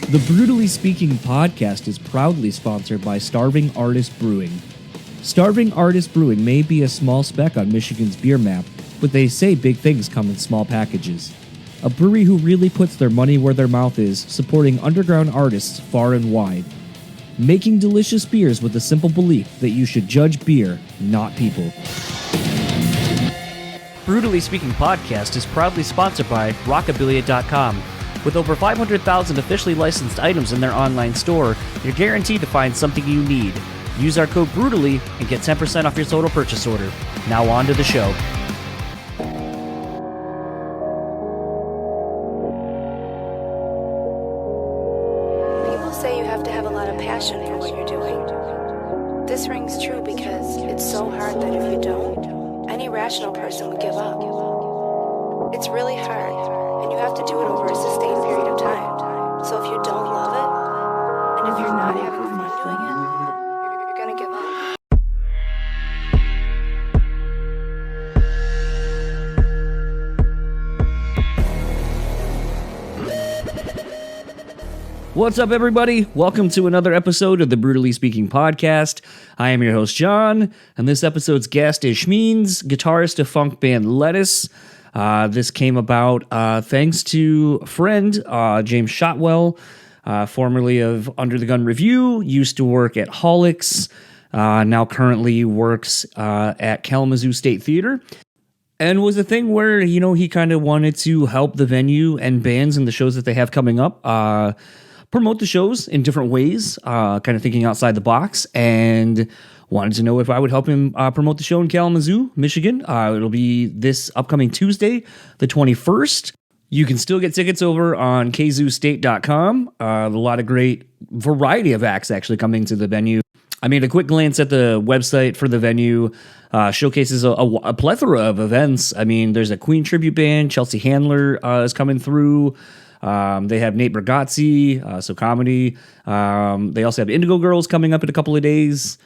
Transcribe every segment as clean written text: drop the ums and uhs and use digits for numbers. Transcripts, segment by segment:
The Brutally Speaking podcast is proudly sponsored by Starving Artist Brewing. Starving Artist Brewing may be a small speck on Michigan's beer map, but they say big things come in small packages. A brewery who really puts their money where their mouth is, supporting underground artists far and wide. Making delicious beers with the simple belief that you should judge beer, not people. Brutally Speaking podcast is proudly sponsored by Rockabilia.com. With over 500,000 officially licensed items in their online store, you're guaranteed to find something you need. Use our code BRUTALLY and get 10% off your total purchase order. Now on to the show. People say you have to have a lot of passion for what you're doing. This rings true because it's so hard that if you don't, any rational person would give up. It's really hard. And you have to do it over a sustained period of time. So if you don't love it, and if you're not having fun doing it, you're gonna give up. What's up, everybody? Welcome to another episode of the Brutally Speaking podcast. I am your host, John, and this episode's guest is Shmeeans, guitarist of funk band Lettuce. This came about thanks to a friend, James Shotwell, formerly of Under the Gun Review, used to work at Holics, now currently works at Kalamazoo State Theater, and was a thing where, you know, he kind of wanted to help the venue and bands and the shows that they have coming up promote the shows in different ways, kind of thinking outside the box, and wanted to know if I would help him promote the show in Kalamazoo, Michigan. It'll be this upcoming Tuesday, the 21st. You can still get tickets over on kzoostate.com. A lot of great variety of acts actually coming to the venue. I made a quick glance at the website for the venue. Showcases a plethora of events. I mean, there's a Queen tribute band. Chelsea Handler is coming through. They have Nate Bargatze, so comedy. They also have Indigo Girls coming up in a couple of days.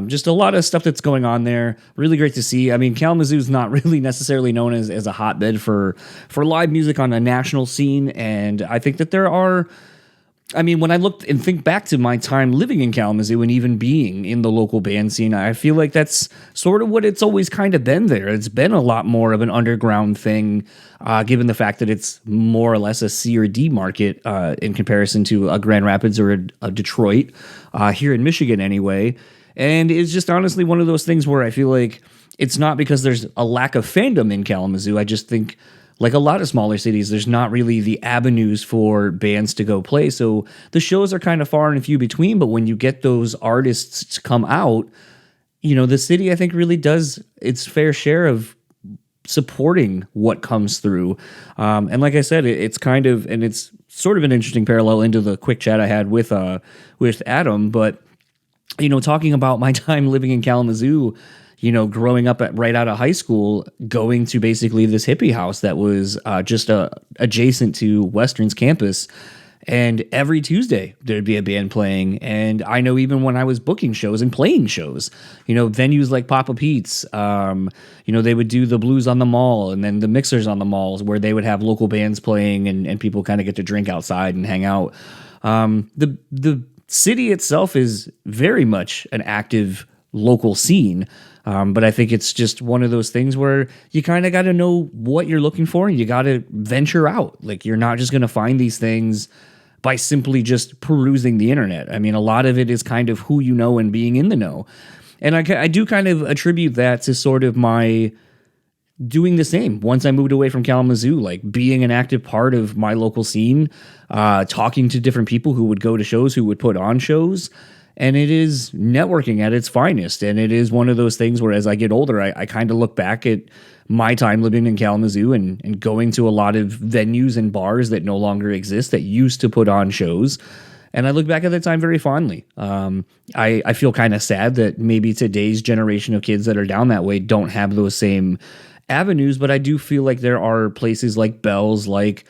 Just a lot of stuff that's going on there. Really great to see. I mean, Kalamazoo's not really necessarily known as a hotbed for live music on a national scene, and I think that there are. I mean, when I look and think back to my time living in Kalamazoo and even being in the local band scene, I feel like that's sort of what it's always kind of been there. It's been a lot more of an underground thing, given the fact that it's more or less a C or D market in comparison to a Grand Rapids or a Detroit, here in Michigan anyway. And it's just honestly one of those things where I feel like it's not because there's a lack of fandom in Kalamazoo. I just think, like a lot of smaller cities, there's not really the avenues for bands to go play. So the shows are kind of far and few between, but when you get those artists to come out, you know, the city, I think, really does its fair share of supporting what comes through. And like I said, it's kind of, and it's sort of an interesting parallel into the quick chat I had with Adam, but, you know, talking about my time living in Kalamazoo, you know, growing up right out of high school, going to basically this hippie house that was just adjacent to Western's campus. And every Tuesday there'd be a band playing. And I know even when I was booking shows and playing shows, you know, venues like Papa Pete's, you know, they would do the Blues on the Mall and then the Mixers on the Malls where they would have local bands playing and people kind of get to drink outside and hang out. The city itself is very much an active local scene. But I think it's just one of those things where you kind of got to know what you're looking for and you got to venture out. Like, you're not just going to find these things by simply just perusing the internet. I mean, a lot of it is kind of who you know and being in the know. And I do kind of attribute that to sort of my doing the same once I moved away from Kalamazoo, like being an active part of my local scene, talking to different people who would go to shows, who would put on shows. And it is networking at its finest. And it is one of those things where as I get older, I kind of look back at my time living in Kalamazoo and going to a lot of venues and bars that no longer exist that used to put on shows. And I look back at that time very fondly. I feel kind of sad that maybe today's generation of kids that are down that way don't have those same avenues. But I do feel like there are places like Bell's, like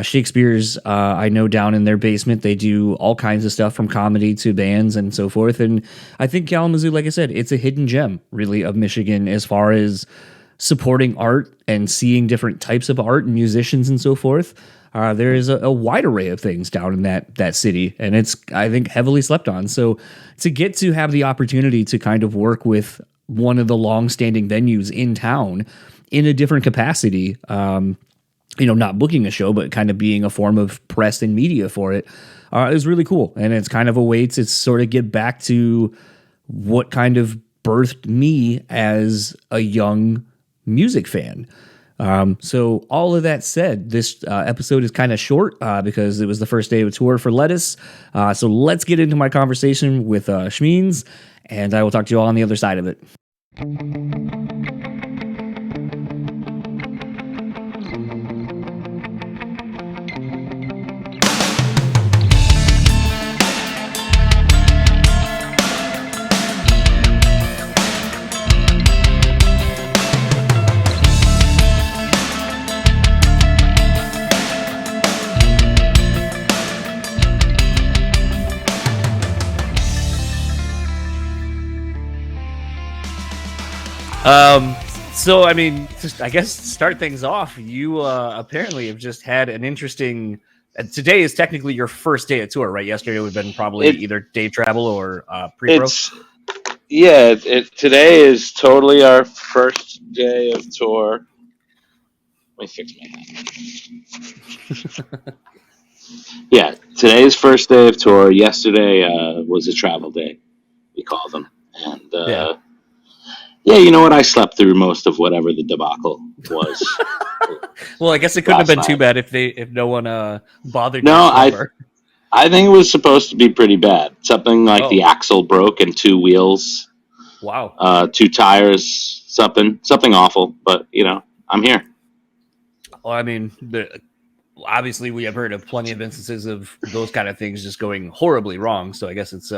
Shakespeare's, I know down in their basement, they do all kinds of stuff from comedy to bands and so forth. And I think Kalamazoo, like I said, it's a hidden gem, really, of Michigan as far as supporting art and seeing different types of art and musicians and so forth. There is a wide array of things down in that city, and it's, I think, heavily slept on. So to get to have the opportunity to kind of work with one of the long-standing venues in town in a different capacity, not booking a show, but kind of being a form of press and media for it, is really cool. And it's kind of a way to sort of get back to what kind of birthed me as a young music fan. So all of that said, this episode is kind of short because it was the first day of a tour for Lettuce. So let's get into my conversation with Shmeeans, and I will talk to you all on the other side of it. So I mean, just I guess start things off. You apparently have just had an interesting. Today is technically your first day of tour, right? Yesterday would have been probably either day travel or pre-pro. Today is totally our first day of tour. Let me fix my hat. Yeah, today's first day of tour. Yesterday was a travel day, we call them, and. Yeah, you know what? I slept through most of whatever the debacle was. Well, I guess it couldn't have been too bad if no one bothered. No, I think it was supposed to be pretty bad. Something like the axle broke and two wheels. Wow. Two tires. Something awful. But I'm here. Well, I mean, obviously we have heard of plenty of instances of those kind of things just going horribly wrong. So I guess it's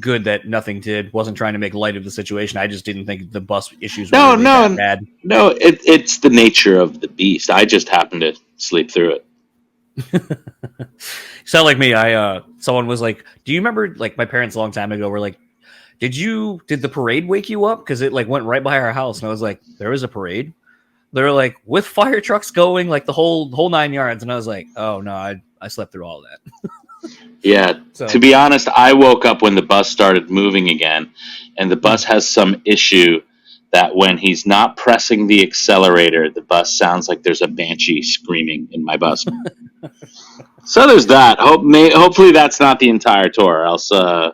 good that nothing did. Wasn't trying to make light of the situation. I just didn't think the bus issues were really that bad. No, it's the nature of the beast. I just happened to sleep through it. Sound like me. Someone was like, "Do you remember?" Like my parents a long time ago were like, "Did the parade wake you up?" Because it like went right by our house, and I was like, "There was a parade." They were like, with fire trucks going, like the whole 9 yards, and I was like, "Oh no, I slept through all of that." Yeah, so. To be honest, I woke up when the bus started moving again, and the bus has some issue that when he's not pressing the accelerator, the bus sounds like there's a banshee screaming in my bus. So there's that. Hopefully that's not the entire tour, else, why'd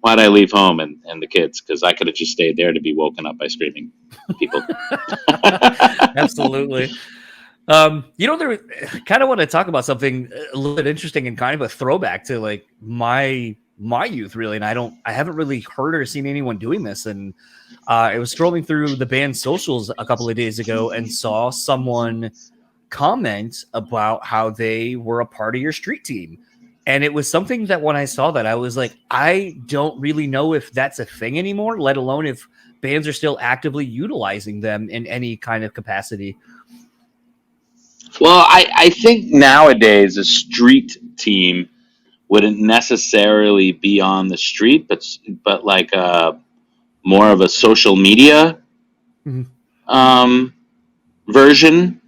I leave home and the kids? Because I could have just stayed there to be woken up by screaming people. Absolutely. There kind of want to talk about something a little bit interesting and kind of a throwback to like my youth, really. And I haven't really heard or seen anyone doing this. And I was scrolling through the band's socials a couple of days ago and saw someone comment about how they were a part of your street team. And it was something that when I saw that, I was like, I don't really know if that's a thing anymore, let alone if bands are still actively utilizing them in any kind of capacity. Well, I think nowadays a street team wouldn't necessarily be on the street, but like more of a social media version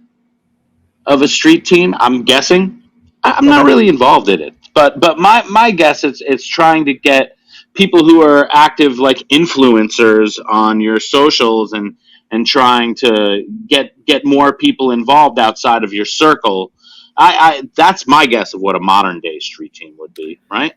of a street team. I'm guessing. I'm not really involved in it, but my guess it's trying to get people who are active like influencers on your socials and trying to get more people involved outside of your circle. I that's my guess of what a modern day street team would be, right?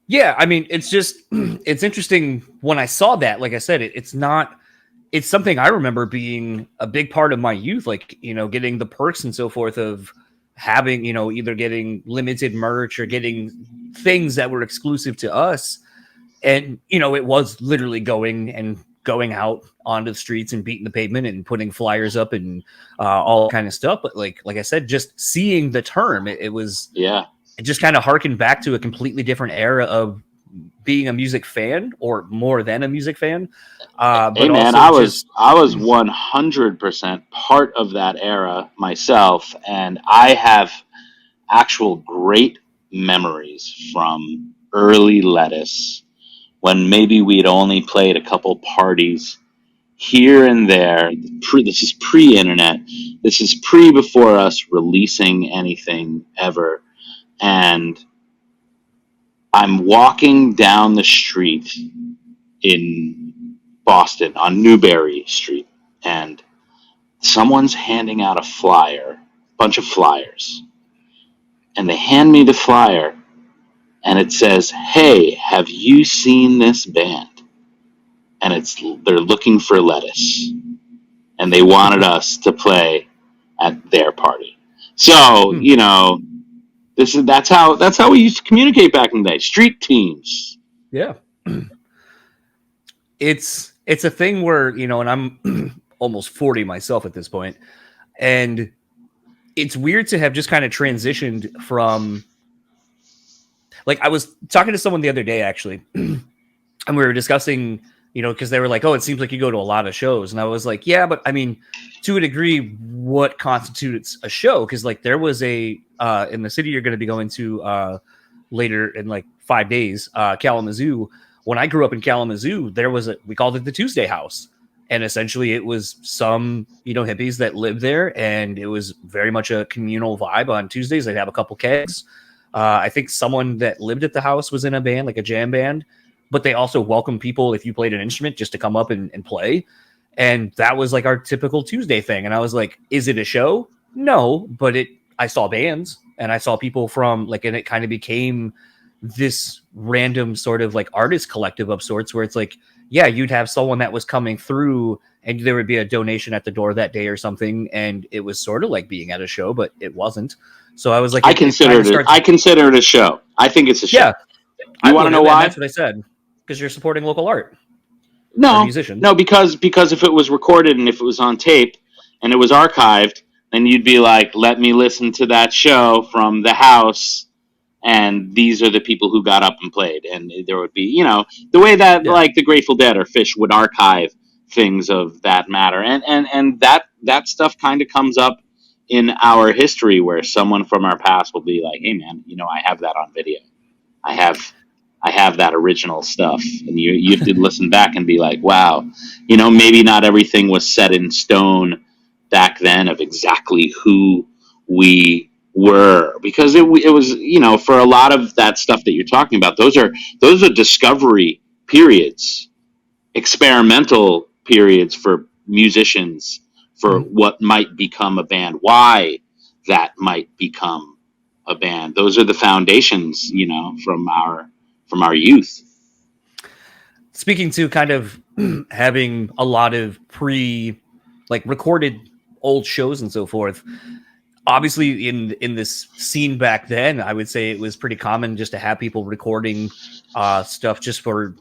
Yeah, I mean, it's just it's interesting when I saw that. Like I said, it's something I remember being a big part of my youth, like, getting the perks and so forth of having, either getting limited merch or getting things that were exclusive to us. And, it was literally going out onto the streets and beating the pavement and putting flyers up and all kind of stuff. But like I said, just seeing the term, it was, it just kind of harkened back to a completely different era of being a music fan or more than a music fan. But hey man, I was 100% part of that era myself. And I have actual great memories from early Lettuce when maybe we'd only played a couple parties here and there. This is pre-internet. This is before us releasing anything ever. And I'm walking down the street in Boston on Newbury Street, and someone's handing out a bunch of flyers. And they hand me the flyer, and it says, "Hey, have you seen this band?" And they're looking for Lettuce, and they wanted us to play at their party. So, that's how we used to communicate back in the day. Street teams. Yeah. It's a thing where, and I'm almost 40 myself at this point, and it's weird to have just kind of transitioned from, like, I was talking to someone the other day actually, and we were discussing, because they were like, "Oh, it seems like you go to a lot of shows," and I was like, "Yeah, but I mean, to a degree, what constitutes a show?" Because like there was in the city you're going to be going to later in like 5 days, Kalamazoo. When I grew up in Kalamazoo, there was we called it the Tuesday House. And essentially it was some, hippies that lived there. And it was very much a communal vibe on Tuesdays. They'd have a couple kegs. I think someone that lived at the house was in a band, like a jam band. But they also welcomed people, if you played an instrument, just to come up and play. And that was like our typical Tuesday thing. And I was like, is it a show? No, but I saw bands and I saw people from and it kind of became this random sort of like artist collective of sorts where it's like, yeah, you'd have someone that was coming through and there would be a donation at the door that day or something. And it was sort of like being at a show, but it wasn't. So I was like, I consider it a show. I think it's a show. Yeah. You want to know why? That's what I said. Because you're supporting local art. No, because if it was recorded and if it was on tape and it was archived, then you'd be like, let me listen to that show from the house. And these are the people who got up and played. And there would be, the way that like the Grateful Dead or Fish would archive things of that matter. And that stuff kind of comes up in our history where someone from our past will be like, hey man, I have that on video. I have that original stuff. And you have to listen back and be like, wow, maybe not everything was set in stone back then of exactly who we were, because it was, for a lot of that stuff that you're talking about, those are discovery periods, experimental periods for musicians, for what might become a band, why that might become a band. Those are the foundations, from our youth. Speaking to kind of having a lot of recorded old shows and so forth, obviously in this scene back then, I would say it was pretty common just to have people recording stuff just for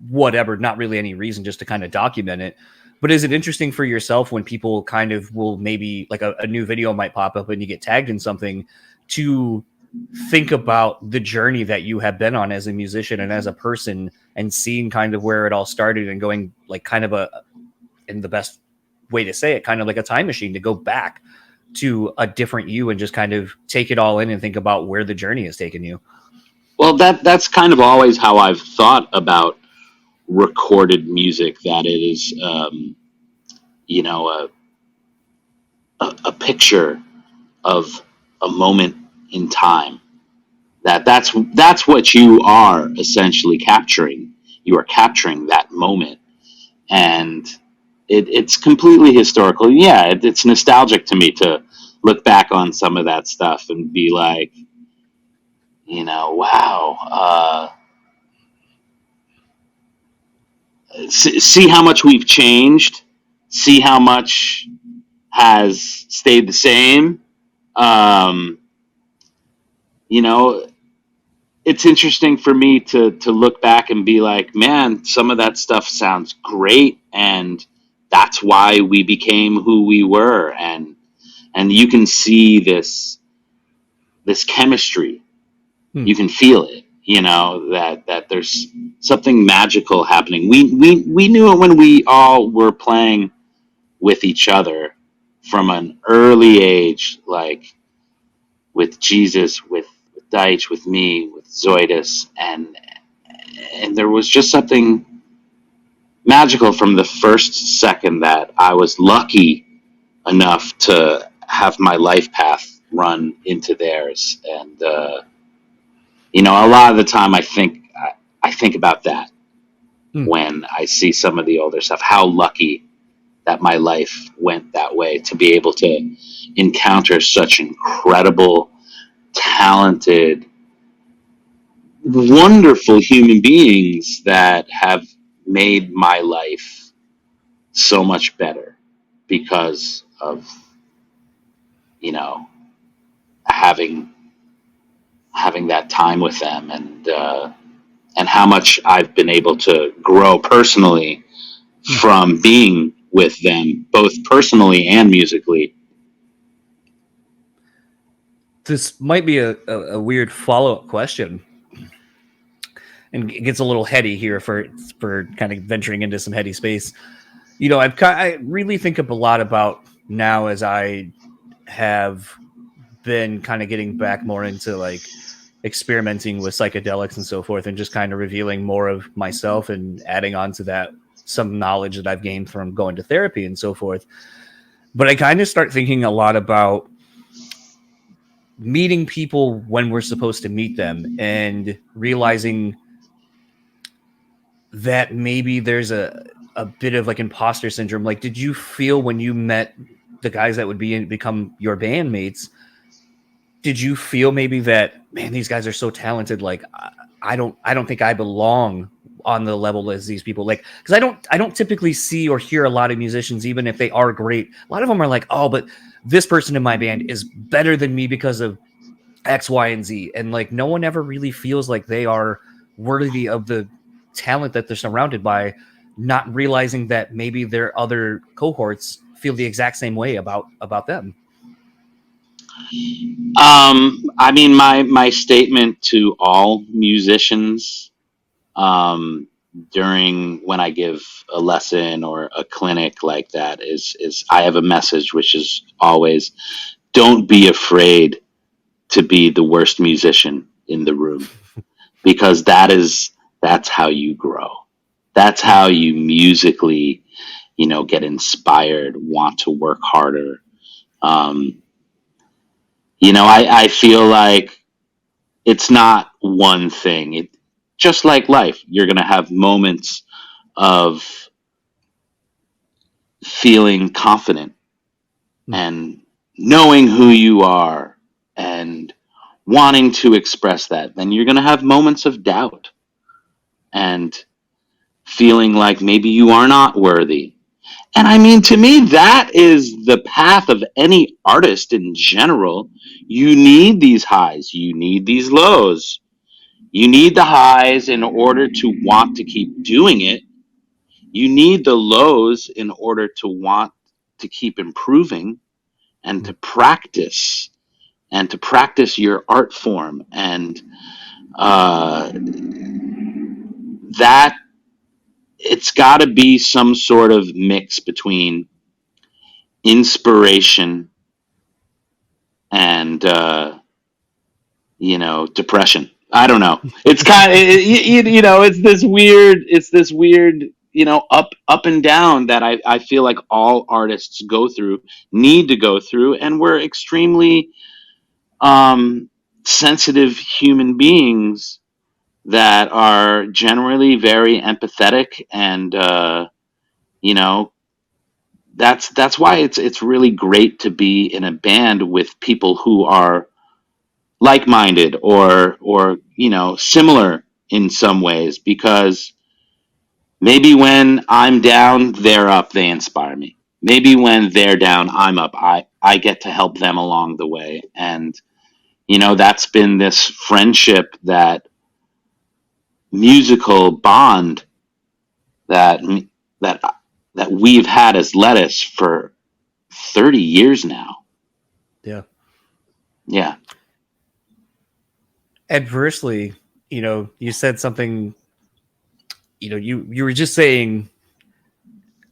whatever, not really any reason, just to kind of document it. But is it interesting for yourself when people kind of will maybe like a new video might pop up and you get tagged in something to think about the journey that you have been on as a musician and as a person and seeing kind of where it all started and going like kind of in the best way to say it, kind of like a time machine to go back to a different you and just kind of take it all in and think about where the journey has taken you? Well, that's kind of always how I've thought about recorded music, that it is, a picture of a moment in time. That's what you are essentially capturing. You are capturing that moment, and it's completely historical. Yeah, it's nostalgic to me to look back on some of that stuff and be like, wow. See how much we've changed. See how much has stayed the same. It's interesting for me to look back and be like, man, some of that stuff sounds great, and that's why we became who we were, and you can see this chemistry. You can feel it, that there's something magical happening. We knew it when we all were playing with each other from an early age, like with Jesus, with Deitch, with me, with Zoidus, and there was just something magical from the first second that I was lucky enough to have my life path run into theirs. And, a lot of the time I think about that when I see some of the older stuff, how lucky that my life went that way, to be able to encounter such incredible, talented, wonderful human beings that have made my life so much better because of, having that time with them, and how much I've been able to grow personally from being with them, both personally and musically. This might be a weird follow-up question, and it gets a little heady here for kind of venturing into some heady space. I really think a lot about now, as I have been kind of getting back more into like experimenting with psychedelics and so forth, and just kind of revealing more of myself and adding on to that some knowledge that I've gained from going to therapy and so forth. But I kind of start thinking a lot about meeting people when we're supposed to meet them, and realizing that maybe there's a bit of like imposter syndrome. Like, did you feel when you met the guys that would become your bandmates, did you feel maybe that, man, these guys are so talented, like I don't think I belong on the level as these people? Like, because I don't typically see or hear a lot of musicians, even if they are great, a lot of them are like, oh, but this person in my band is better than me because of X, Y, and Z. And like, no one ever really feels like they are worthy of the talent that they're surrounded by, not realizing that maybe their other cohorts feel the exact same way about them. I mean, my statement to all musicians, during when I give a lesson or a clinic like that is I have a message, which is always, don't be afraid to be the worst musician in the room, because that's how you grow. That's how you musically, get inspired, want to work harder. I feel like it's not one thing. It just like life, you're going to have moments of feeling confident and knowing who you are and wanting to express that. Then you're going to have moments of doubt and feeling like maybe you are not worthy. And I mean, to me, that is the path of any artist in general. You need these highs, you need these lows. You need the highs in order to want to keep doing it. You need the lows in order to want to keep improving and to practice your art form. And that it's got to be some sort of mix between inspiration and depression. I don't know. It's kind of it's this weird up and down that I feel like all artists need to go through, and we're extremely sensitive human beings that are generally very empathetic, and that's why it's really great to be in a band with people who are like-minded or similar in some ways, because maybe when I'm down, they're up, they inspire me. Maybe when they're down, I'm up, I get to help them along the way. And that's been this friendship, that musical bond that that that we've had as Lettuce for 30 years now. Yeah. Adversely, you said something, you were just saying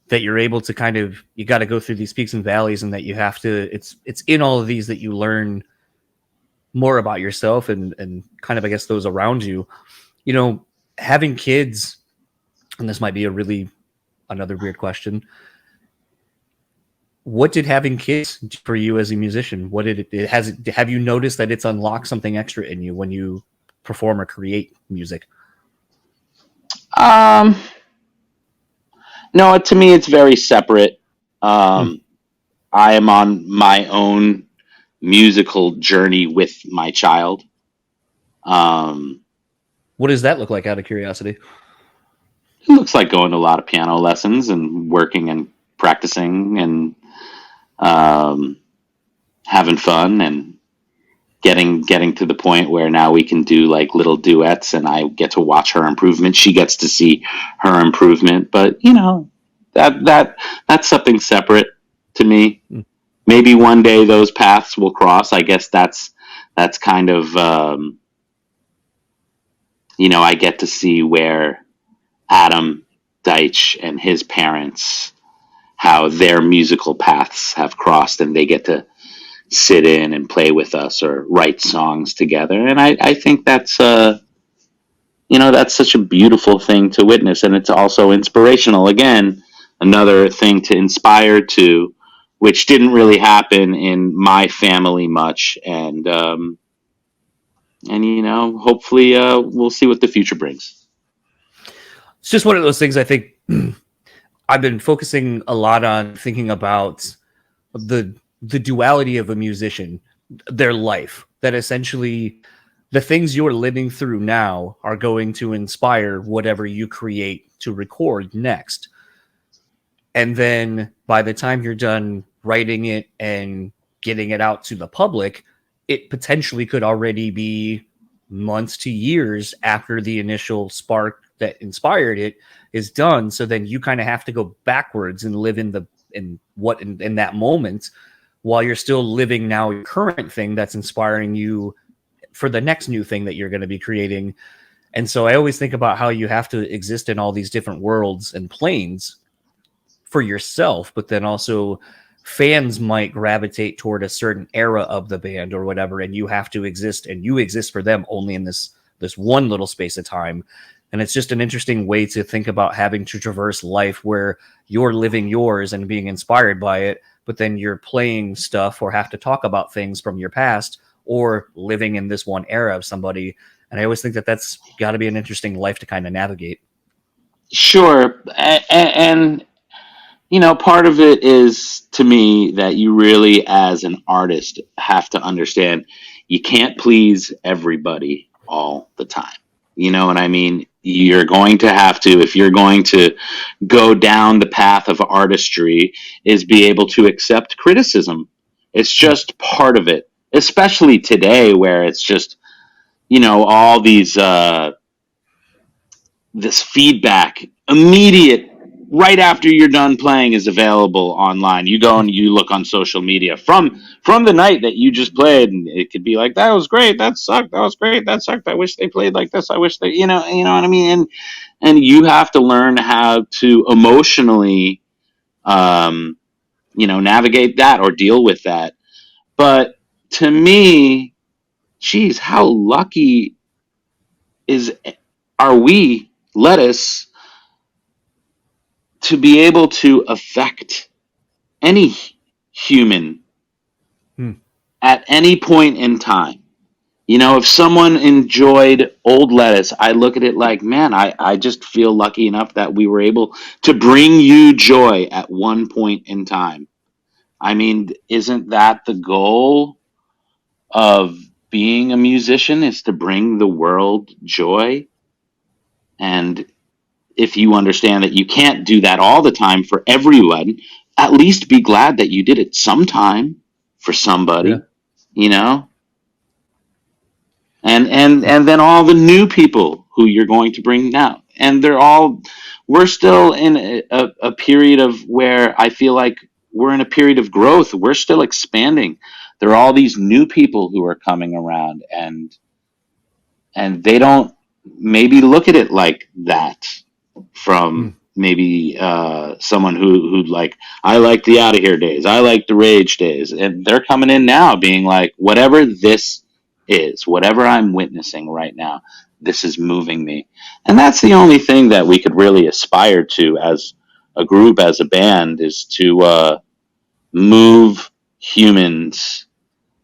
that you're able to kind of, you got to go through these peaks and valleys, and that you have to, it's in all of these that you learn more about yourself and kind of, I guess, those around you. Having kids, and this might be a really another weird question. What did having kids do for you as a musician? What did it has it, have you noticed that it's unlocked something extra in you when you perform or create music? Um, no, to me, it's very separate. Hmm. Um, I am on my own musical journey with my child. Um, What does that look like, out of curiosity? it looks like going to a lot of piano lessons and working and practicing and um, having fun and getting to the point where now we can do like little duets and I get to watch her improvement. She gets to see her improvement, but that's something separate to me. Hmm. Maybe one day those paths will cross. I guess that's kind of I get to see where Adam Deitch and his parents, how their musical paths have crossed, and they get to sit in and play with us or write songs together. And I think that's such a beautiful thing to witness. And it's also inspirational. Again, another thing to inspire to, which didn't really happen in my family much. And hopefully we'll see what the future brings. It's just one of those things. I think I've been focusing a lot on thinking about the duality of a musician, their life, that essentially the things you're living through now are going to inspire whatever you create to record next. And then by the time you're done writing it and getting it out to the public, it potentially could already be months to years after the initial spark that inspired it is done. So then you kind of have to go backwards and live in that moment, while you're still living now your current thing that's inspiring you for the next new thing that you're going to be creating. And so I always think about how you have to exist in all these different worlds and planes for yourself, but then also fans might gravitate toward a certain era of the band or whatever, and you have to exist, and you exist for them only in this one little space of time. And it's just an interesting way to think about having to traverse life, where you're living yours and being inspired by it, but then you're playing stuff or have to talk about things from your past or living in this one era of somebody. And I always think that that's got to be an interesting life to kind of navigate. Sure. And part of it is, to me, that you really, as an artist, have to understand you can't please everybody all the time. You know what I mean? You're going to have to, if you're going to go down the path of artistry, is be able to accept criticism. It's Hmm. just part of it, especially today where it's just, all these, this feedback immediate right after you're done playing is available online. You go and you look on social media from the night that you just played, and it could be like, that was great, that sucked, that was great, that sucked, I wish they played like this, I wish they, what I mean. And you have to learn how to emotionally navigate that or deal with that. But to me, geez, how lucky is are we, lettuce, to be able to affect any human Hmm. at any point in time. If someone enjoyed old lettuce, I look at it like, man, I just feel lucky enough that we were able to bring you joy at one point in time. I mean, isn't that the goal of being a musician, is to bring the world joy? And if you understand that you can't do that all the time for everyone, at least be glad that you did it sometime for Yeah. somebody, you know? And then all the new people who you're going to bring now. And we're still in a period of where I feel like we're in a period of growth. We're still expanding. There are all these new people who are coming around, and they don't maybe look at it like that Hmm. from maybe someone who like, I like the Out of Here days, I like the Rage days, and they're coming in now being like, whatever this is, whatever I'm witnessing right now, this is moving me. And that's the only thing that we could really aspire to a group, as a band, is to move humans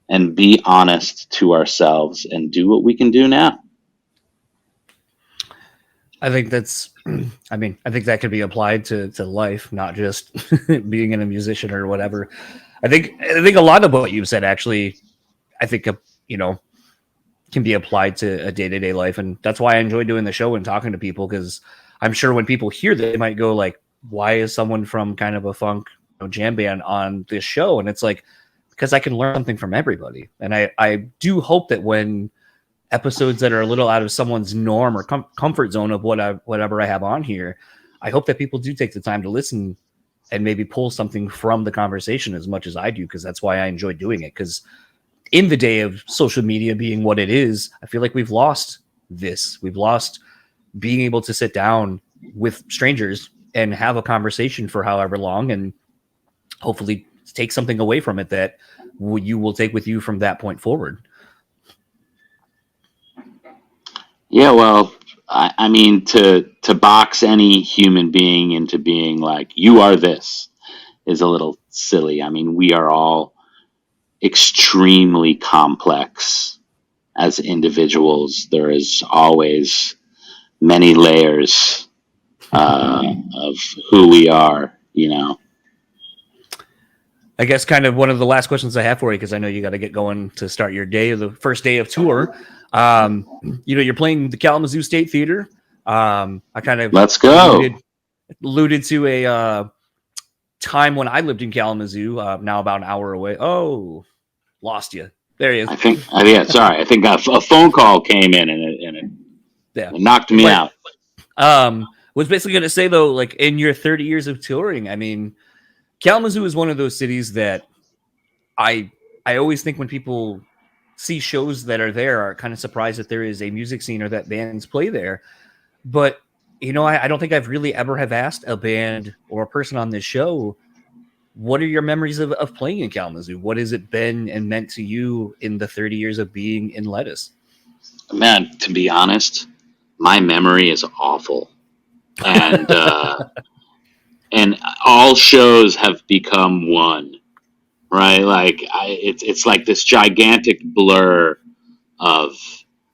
and be honest to ourselves and do what we can do now. I think that's, I mean, I think that could be applied to life, not just being a musician or whatever. I think a lot of what you've said actually, I think, you know, can be applied to a day-to-day life. And that's why I enjoy doing the show and talking to people, because I'm sure when people hear that, they might go like, why is someone from kind of a funk jam band on this show? And it's like, because I can learn something from everybody. And I do hope that when episodes that are a little out of someone's norm or comfort zone of whatever I have on here, I hope that people do take the time to listen and maybe pull something from the conversation as much as I do, because that's why I enjoy doing it. Because in the day of social media being what it is, I feel like we've lost this. We've lost being able to sit down with strangers and have a conversation for however long, and hopefully take something away from it that you will take with you from that point forward. Yeah, well, I mean, to box any human being into being like, you are this, is a little silly. I mean, we are all extremely complex as individuals. There is always many layers of who we are, you know. I guess kind of one of the last questions I have for you, because I know you got to get going to start your day, the first day of tour. You know, you're playing the Kalamazoo State Theater. I kind of Let's go. alluded to a time when I lived in Kalamazoo, now about an hour away. Oh, lost you. There he is. I think, yeah, sorry. I think a phone call came in and it knocked me out. Was basically going to say, though, like in your 30 years of touring, I mean, Kalamazoo is one of those cities that I always think when people see shows that are there are kind of surprised that there is a music scene or that bands play there. But, you know, I don't think I've really ever have asked a band or a person on this show, what are your memories of playing in Kalamazoo? What has it been and meant to you in the 30 years of being in Lettuce? Man, to be honest, my memory is awful. And and all shows have become one, right? Like it's like this gigantic blur of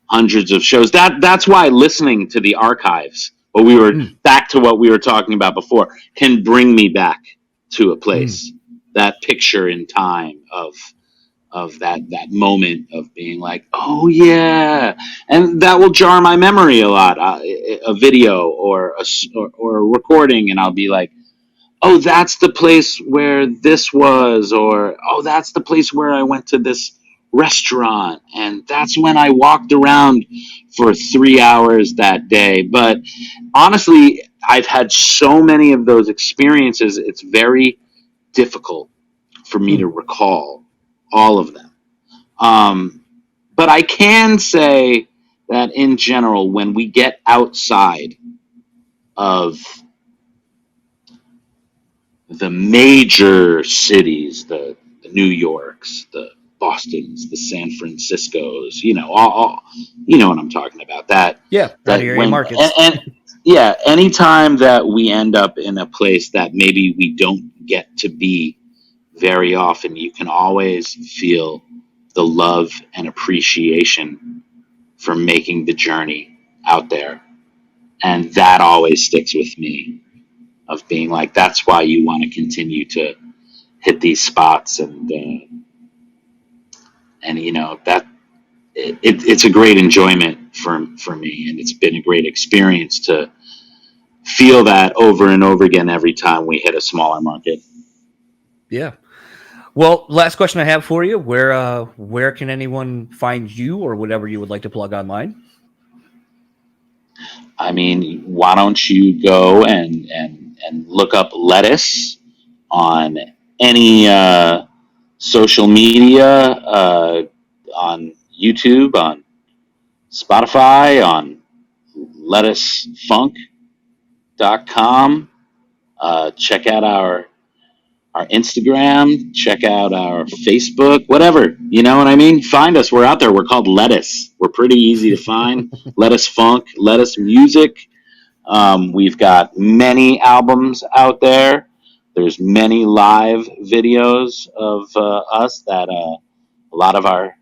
hundreds of shows. That's why listening to the archives, what we were back to what we were talking about before, can bring me back to a place, that picture in time of that moment of being like, oh yeah, and that will jar my memory a lot. A video or a recording, and I'll be like, oh, that's the place where this was, or oh, that's the place where I went to this restaurant, and that's when I walked around for 3 hours that day. But honestly, I've had so many of those experiences, it's very difficult for me to recall all of them. But I can say that in general, when we get outside of the major cities, the New Yorks, the Bostons, the San Franciscos, you know, all you know what I'm talking about. That area markets. And yeah, anytime that we end up in a place that maybe we don't get to be very often, you can always feel the love and appreciation for making the journey out there, and that always sticks with me. Of being like, that's why you want to continue to hit these spots, and you know that it's a great enjoyment for me, and it's been a great experience to feel that over and over again every time we hit a smaller market. Yeah. Well, last question I have for you: where can anyone find you, or whatever you would like to plug online? I mean, why don't you go and look up Lettuce on any social media, on YouTube, on Spotify, on lettucefunk.com. Check out our Instagram, check out our Facebook, whatever, you know what I mean? Find us. We're out there. We're called Lettuce. We're pretty easy to find. Lettuce Funk, Lettuce Music. We've got many albums out there. There's many live videos of us that a lot of our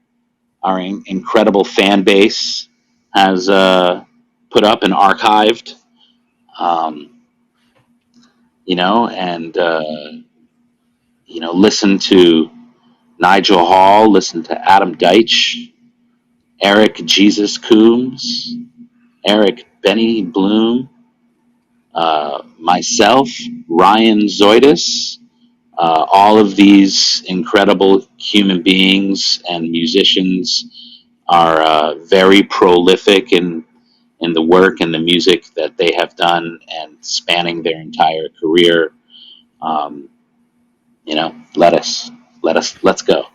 incredible fan base has put up and archived. Um, and listen to Nigel Hall, listen to Adam Deitch, Eric Jesus Coombs, Eric Benny Bloom, myself, Ryan Zoidis, all of these incredible human beings and musicians are very prolific in the work and the music that they have done and spanning their entire career. Um, let's go.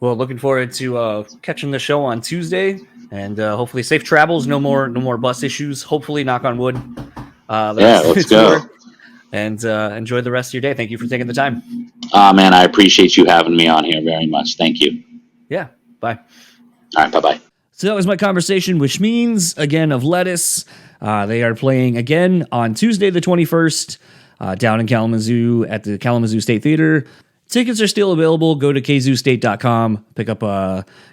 Well, looking forward to catching the show on Tuesday, and hopefully safe travels. No more bus issues. Hopefully, knock on wood. Let's go. And enjoy the rest of your day. Thank you for taking the time. Man, I appreciate you having me on here very much. Thank you. Yeah. Bye. All right. Bye-bye. So that was my conversation with Shmeeans, again, of Lettuce. They are playing again on Tuesday the 21st down in Kalamazoo at the Kalamazoo State Theater. Tickets are still available. Go to kzoostate.com, pick up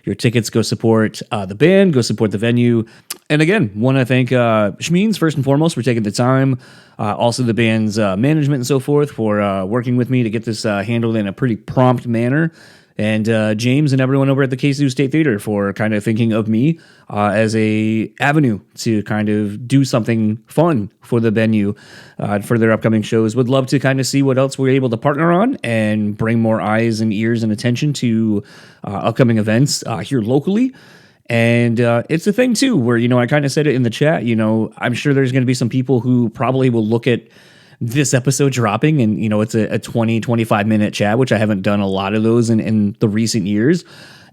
your tickets, go support the band, go support the venue. And again, want to thank Shmeeans, first and foremost, for taking the time. Also the band's management and so forth for working with me to get this handled in a pretty prompt manner. And James and everyone over at the Kazoo State Theater for kind of thinking of me as a avenue to kind of do something fun for the venue for their upcoming shows. Would love to kind of see what else we're able to partner on and bring more eyes and ears and attention to upcoming events here locally. And it's a thing, too, where, I kind of said it in the chat, I'm sure there's going to be some people who probably will look at this episode dropping and, it's a 20, 25-minute chat, which I haven't done a lot of those in the recent years.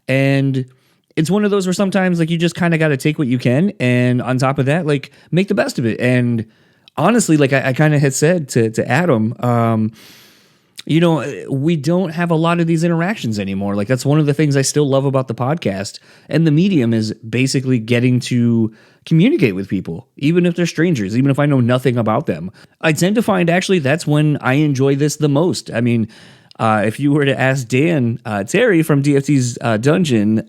And it's one of those where sometimes, you just kind of got to take what you can. And on top of that, make the best of it. And honestly, I kind of had said to Adam, we don't have a lot of these interactions anymore. That's one of the things I still love about the podcast. And the medium is basically getting to communicate with people, even if they're strangers, even if I know nothing about them. I tend to find actually that's when I enjoy this the most. I mean, if you were to ask Dan Terry from DFT's Dungeon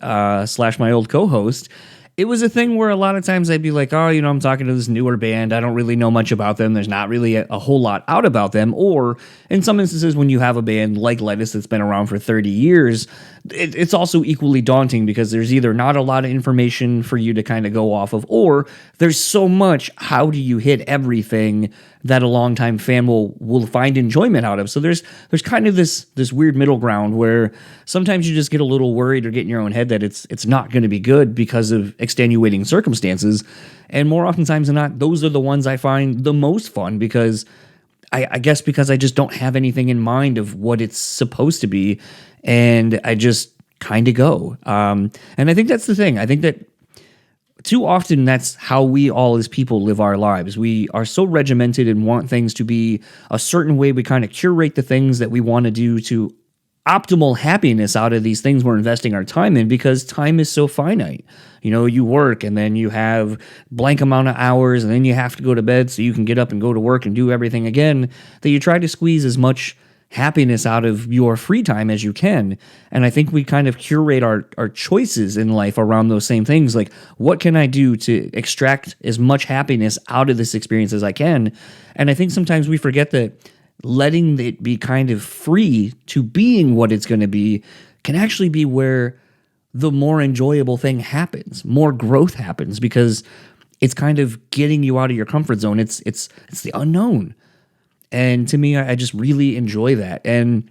/ my old co-host, it was a thing where a lot of times I'd be like, oh, I'm talking to this newer band. I don't really know much about them. There's not really a whole lot out about them. Or in some instances, when you have a band like Lettuce that's been around for 30 years, it's also equally daunting because there's either not a lot of information for you to kind of go off of, or there's so much. How do you hit everything that a longtime fan will find enjoyment out of? So there's kind of this weird middle ground where sometimes you just get a little worried or get in your own head that it's not going to be good because of extenuating circumstances. And more oftentimes than not, those are the ones I find the most fun because I guess because I just don't have anything in mind of what it's supposed to be. And I just kind of go. And I think that's the thing. I think that too often that's how we all as people live our lives. We are so regimented and want things to be a certain way. We kind of curate the things that we want to do to optimal happiness out of these things we're investing our time in because time is so finite. You work and then you have blank amount of hours and then you have to go to bed so you can get up and go to work and do everything again, that you try to squeeze as much happiness out of your free time as you can. And I think we kind of curate our choices in life around those same things. Like, what can I do to extract as much happiness out of this experience as I can? And I think sometimes we forget that letting it be kind of free to being what it's going to be can actually be where the more enjoyable thing happens, more growth happens, because it's kind of getting you out of your comfort zone. It's the unknown. And to me, I just really enjoy that. And,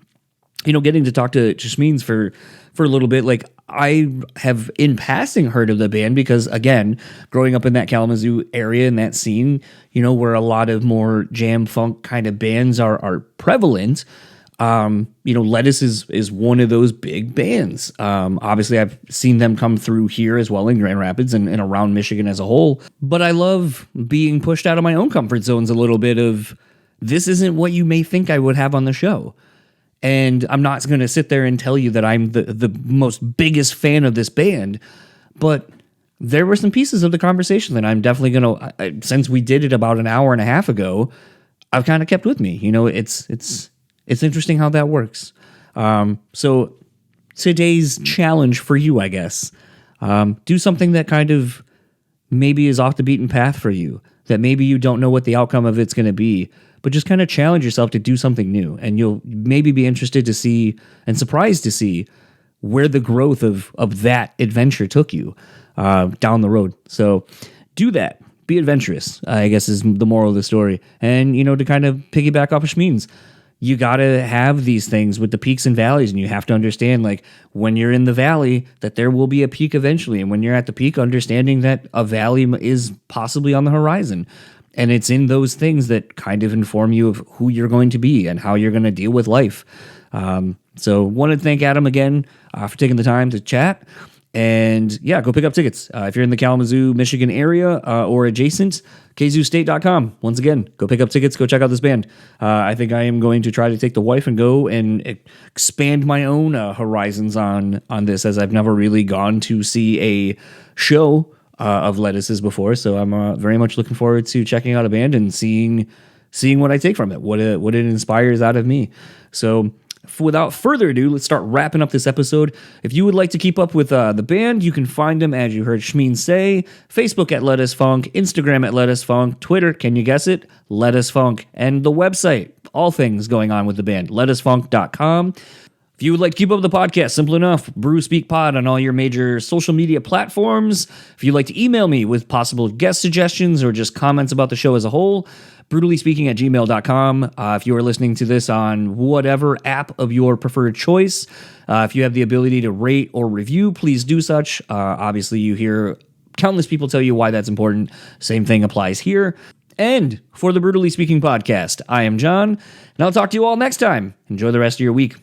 getting to talk to Shmeeans for a little bit, I have in passing heard of the band because, again, growing up in that Kalamazoo area and that scene, where a lot of more jam funk kind of bands are prevalent, Lettuce is one of those big bands. Obviously, I've seen them come through here as well in Grand Rapids and around Michigan as a whole. But I love being pushed out of my own comfort zones a little bit of, this isn't what you may think I would have on the show. And I'm not going to sit there and tell you that I'm the most biggest fan of this band, but there were some pieces of the conversation that I'm definitely going to, since we did it about an hour and a half ago, I've kind of kept with me. It's interesting how that works. So today's challenge for you, I guess, do something that kind of maybe is off the beaten path for you, that maybe you don't know what the outcome of it's going to be, but just kind of challenge yourself to do something new. And you'll maybe be interested to see and surprised to see where the growth of that adventure took you down the road. So do that. Be adventurous, I guess, is the moral of the story. And, to kind of piggyback off of Shmeeans, you got to have these things with the peaks and valleys, and you have to understand, like, when you're in the valley, that there will be a peak eventually. And when you're at the peak, understanding that a valley is possibly on the horizon. And it's in those things that kind of inform you of who you're going to be and how you're going to deal with life. So want to thank Adam again for taking the time to chat. And yeah, go pick up tickets. If you're in the Kalamazoo, Michigan area or adjacent, kzoostate.com. Once again, go pick up tickets. Go check out this band. I think I am going to try to take the wife and go and expand my own horizons on this, as I've never really gone to see a show of Lettuces before. So I'm very much looking forward to checking out a band and seeing what I take from it, what it inspires out of me. So without further ado, let's start wrapping up this episode. If you would like to keep up with the band, you can find them, as you heard Shmeeans say, Facebook at Lettuce Funk, Instagram at Lettuce Funk, Twitter, can you guess it? Lettuce Funk, and the website, all things going on with the band, lettucefunk.com. If you would like to keep up with the podcast, simple enough, Brew Speak Pod on all your major social media platforms. If you'd like to email me with possible guest suggestions or just comments about the show as a whole, brutallyspeaking@gmail.com. If you are listening to this on whatever app of your preferred choice, if you have the ability to rate or review, please do such. Obviously, you hear countless people tell you why that's important. Same thing applies here. And for the Brutally Speaking podcast, I am John, and I'll talk to you all next time. Enjoy the rest of your week.